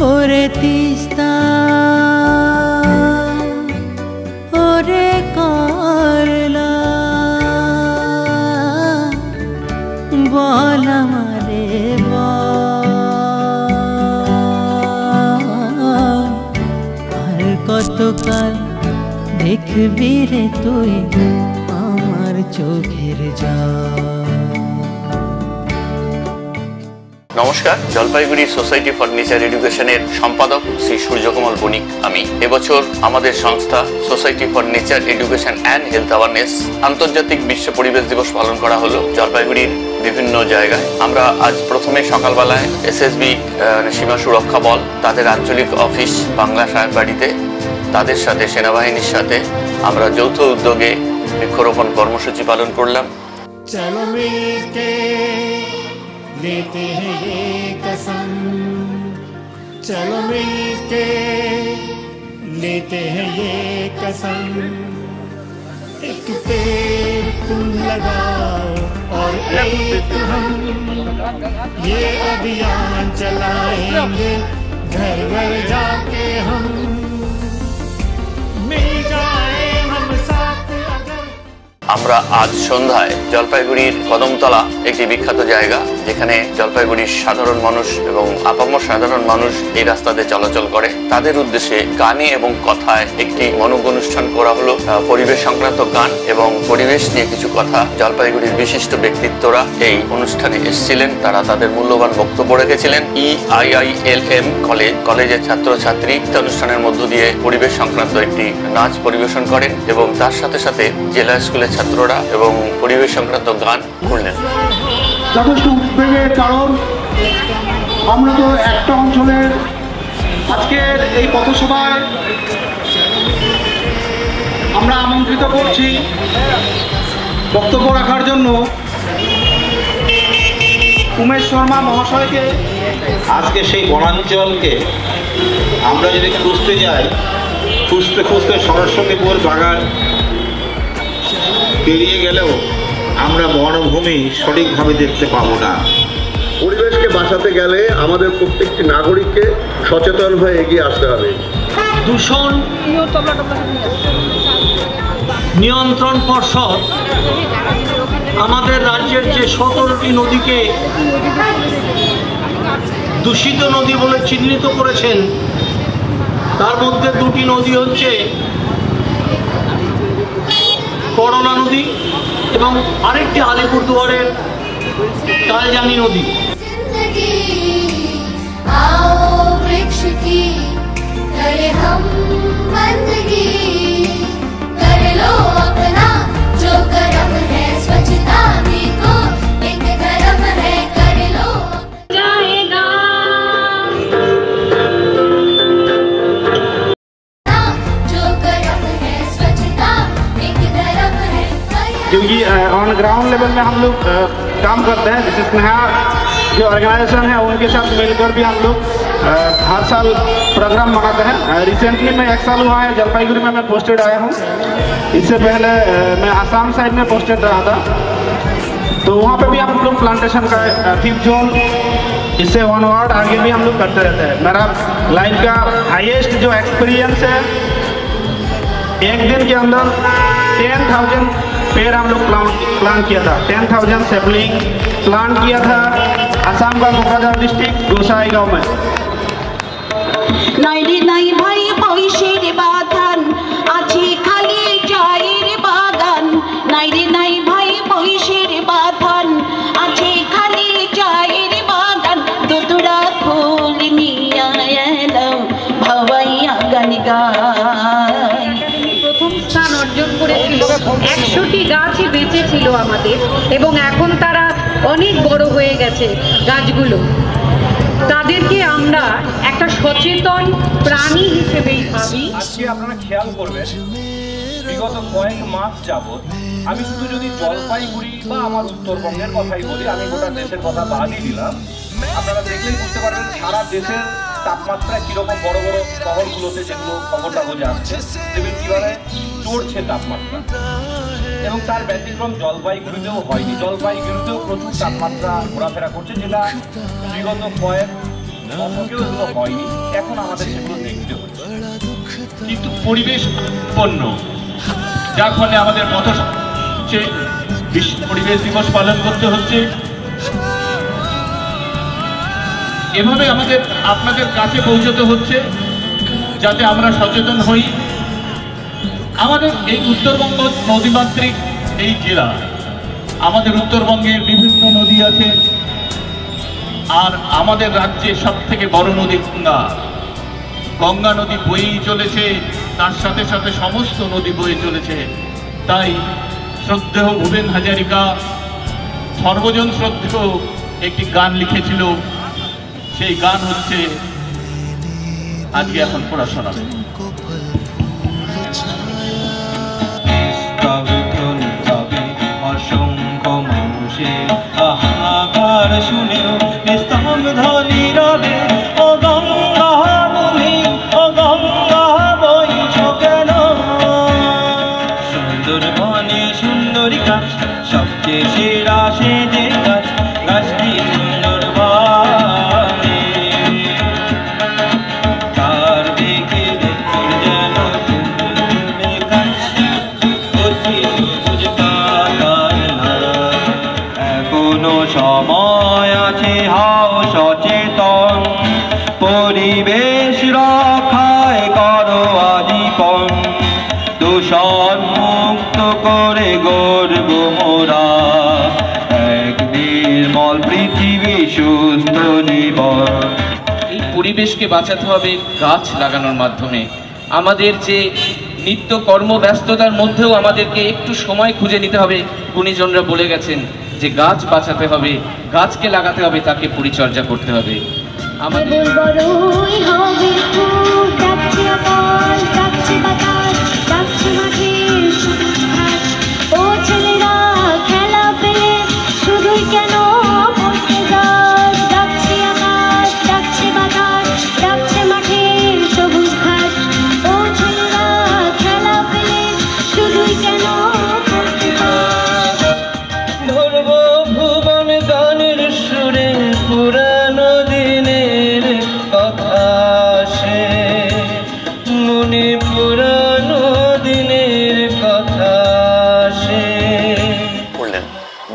ওরে তিস্তা ওরে করলা বল আমারে আর কতকাল দেখবি রে তুই আমার চোখের জল। নমস্কার, জলপাইগুড়ি সোসাইটি ফর নেচার এডুকেশনের সম্পাদক শ্রী সূর্যকমল বণিক আমি। এবছর আমাদের সংস্থা society for nature education and health awareness আন্তর্জাতিক বিশ্ব পরিবেশ দিবস পালন করা হলো জলপাইগুড়ির বিভিন্ন জায়গায়। আমরা আজ প্রথমে সকালবেলায় এসএসবি সীমা সুরক্ষা বল তাদের আঞ্চলিক অফিস বাংলা সাহেব বাড়িতে তাদের সাথে সেনাবাহিনীর সাথে আমরা যৌথ উদ্যোগে বৃক্ষরোপণ কর্মসূচি পালন করলাম। चलो मिलके लेते हैं ये कसम, चलो मिलके लेते हैं ये कसम, एक पेड़ तुम लगाओ और एक हम, ये अभियान चलाएंगे घर घर जाके हम, मिल जाए हम साथ। আমরা আজ সন্ধ্যায় জলপাইগুড়ির কদমতলা একটি বিখ্যাত জায়গা যেখানে জলপাইগুড়ির সাধারণ মানুষ এবং আপামর সাধারণ মানুষ এই রাস্তাতে চলাচল করে, তাদের উদ্দেশ্যে গানে এবং কথায় একটি মনোজ্ঞ অনুষ্ঠান করা হলো। পরিবেশ সংক্রান্ত গান এবং পরিবেশ নিয়ে কিছু কথা জলপাইগুড়ির বিশিষ্ট ব্যক্তিত্বরা এই অনুষ্ঠানে এসেছিলেন, তারা তাদের মূল্যবান বক্তব্য রেখেছিলেন। EIILM কলেজের ছাত্রছাত্রী অনুষ্ঠানের মধ্য দিয়ে পরিবেশ সংক্রান্ত একটি নাচ পরিবেশন করেন এবং তার সাথে সাথে জেলা স্কুলের ছাত্ররা এবং পরিবেশ সংক্রান্ত গান করলেন। যথেষ্ট উদ্বেগের কারণ আমরা তো একটা অঞ্চলের আজকের এই পথসভায় আমরা আমন্ত্রিত করছি বক্তব্য রাখার জন্য উমেশ শর্মা মহাশয়কে। আজকে সেই বনাঞ্চলকে আমরা যদি খুঁজতে যাই, খুঁজতে খুঁজতে সরস্বতীপুর বাগান পেরিয়ে গেলেও আমরা বনভূমি সঠিকভাবে দেখতে পাবো না। পরিবেশকে বাঁচাতে গেলে আমাদের প্রত্যেকটি নাগরিককে সচেতন হয়ে এগিয়ে আসতে হবে। দূষণ নিয়ন্ত্রণ পর্ষদ আমাদের রাজ্যের যে 17টি নদীকে দূষিত নদী বলে চিহ্নিত করেছেন, তার মধ্যে 2টি নদী হচ্ছে করলা নদী এবং আরেকটি আলিপুরদুয়ারের কালজানি নদী। क्योंकि ऑन ग्राउंड लेवल में हम लोग काम करते हैं, जैसे स्नेहा जो ऑर्गेनाइजेशन है उनके साथ मिलकर भी हम लोग हर साल प्रोग्राम मनाते हैं। रिसेंटली मैं 1 साल हुआ है जलपाईगुड़ी में मैं पोस्टेड आया हूँ। इससे पहले मैं आसाम साइड में पोस्टेड रहा था, तो वहाँ पे भी हम लोग प्लांटेशन का 5th जोन इससे ऑनवर्ड आगे भी हम लोग करते रहते हैं। मेरा लाइफ का हाईएस्ट जो एक्सपीरियंस है, एक दिन के अंदर 10,000 पेड़ हम लोग प्लांट किया था। 10,000 सैपलिंग प्लांट किया था आसाम का कोकराझार डिस्ट्रिक्ट गोसाई गांव में। নাই ভাই বৈশের বাগান আছে খালি চায়ের বাগান, নাই ভাই বৈশের বাগান আছে খালি চায়ের বাগান, দুতুরা ফুল নিয়ে এলাম ভাবাইয়া গান গাই। প্রথম স্থান অর্জন করেছিল, 100টি গাছই বেঁচে ছিল আমাদের এবং এখন তারা অনেক বড় হয়ে গেছে গাছগুলো। তাদেরকে আমরা একটা সচেতন প্রাণী হিসেবেই ভাবি। আজকে আপনারা খেয়াল করবেন, বিগত কয়েক মাস যাবৎ আমি শুধু যদি জলপাইগুড়ি বা আমার উত্তরবঙ্গের কথাই বলি, আমি গোটা দেশের কথা বাদই দিলাম, আপনারা দেখলেই বুঝতে পারবেন সারা দেশের তাপমাত্রা কিরকম বড় বড় শহরগুলোতে যেগুলো খবর কাগজে আসছে, দেখবেন কীভাবে চড়ছে তাপমাত্রা, এবং তার ব্যতিক্রম জলপাইগুড়িতেও হয়নি। জলপাইগুড়িতেও প্রচুর তাপমাত্রা ঘোরাফেরা করছে, যেটা বিগত কয়েক দশকেও এগুলো হয়নি। এখন আমাদের সেগুলো দেখতে হচ্ছে, কিন্তু পরিবেশ পণ্য, যার ফলে আমাদের পথ হচ্ছে বিশ্ব পরিবেশ দিবস পালন করতে হচ্ছে। এভাবে আমাদের আপনাদের কাছে পৌঁছতে হচ্ছে যাতে আমরা সচেতন হই। আমাদের এই উত্তরবঙ্গ নদীমাতৃক এই জেলা, আমাদের উত্তরবঙ্গের বিভিন্ন নদী আছে, আর আমাদের রাজ্যের সব থেকে বড় নদী গঙ্গা। গঙ্গা নদী বয়েই চলেছে, তার সাথে সাথে সমস্ত নদী বয়ে চলেছে। তাই শ্রদ্ধেয় ভূপেন হাজারিকা সর্বজন শ্রদ্ধেয় একটি গান লিখেছিল, সেই গান হচ্ছে আজকে এখন পড়াশোনা। অসংখ্য মানুষের হাহাকার শুনেও স্তব্ধ নীরবে, ও গঙ্গা তুমি, ও গঙ্গা বইছ কেন? সুন্দর বনে সুন্দরী গাছ, সবচেয়ে সেরা সে যে গাছ, গাছটি সুন্দর বনে, তার দেখে দেখুন যেন তুমি গাছ অতি সবুজ কাটার না। এখনো সময় আছে, হও সচেতন, পরিবেশ রক্ষায় করো আজীবন, দূষণ মুক্ত করে গড়ব মোরা এক নির্মল পৃথিবী, সুস্থ জীবন। এই পরিবেশকে বাঁচাতে হবে গাছ লাগানোর মাধ্যমে। আমাদের যে নিত্য কর্মব্যস্ততার মধ্যেও আমাদেরকে একটু সময় খুঁজে নিতে হবে। গুণীজনরা বলে গেছেন যে গাছ বাঁচাতে হবে, গাছকে লাগাতে হবে, তাকে পরিচর্যা করতে হবে। আমাদের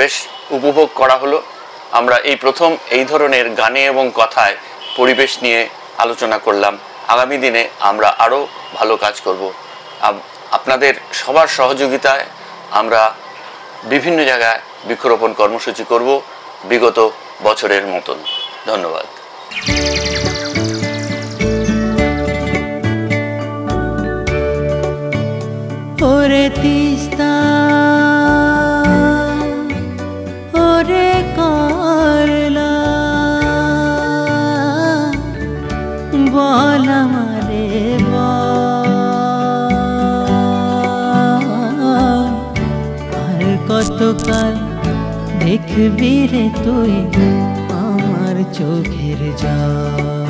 বেশ উপভোগ করা হলো। আমরা এই প্রথম এই ধরনের গানে এবং কথায় পরিবেশ নিয়ে আলোচনা করলাম। আগামী দিনে আমরা আরও ভালো কাজ করব। আপনাদের সবার সহযোগিতায় আমরা বিভিন্ন জায়গায় বৃক্ষরোপণ কর্মসূচি করব বিগত বছরের মতন। ধন্যবাদ। ওরে তিস্তা, ওরে করলা, বল আমারে আর কতকাল দেখবি রে তুই আমার চোখের জল।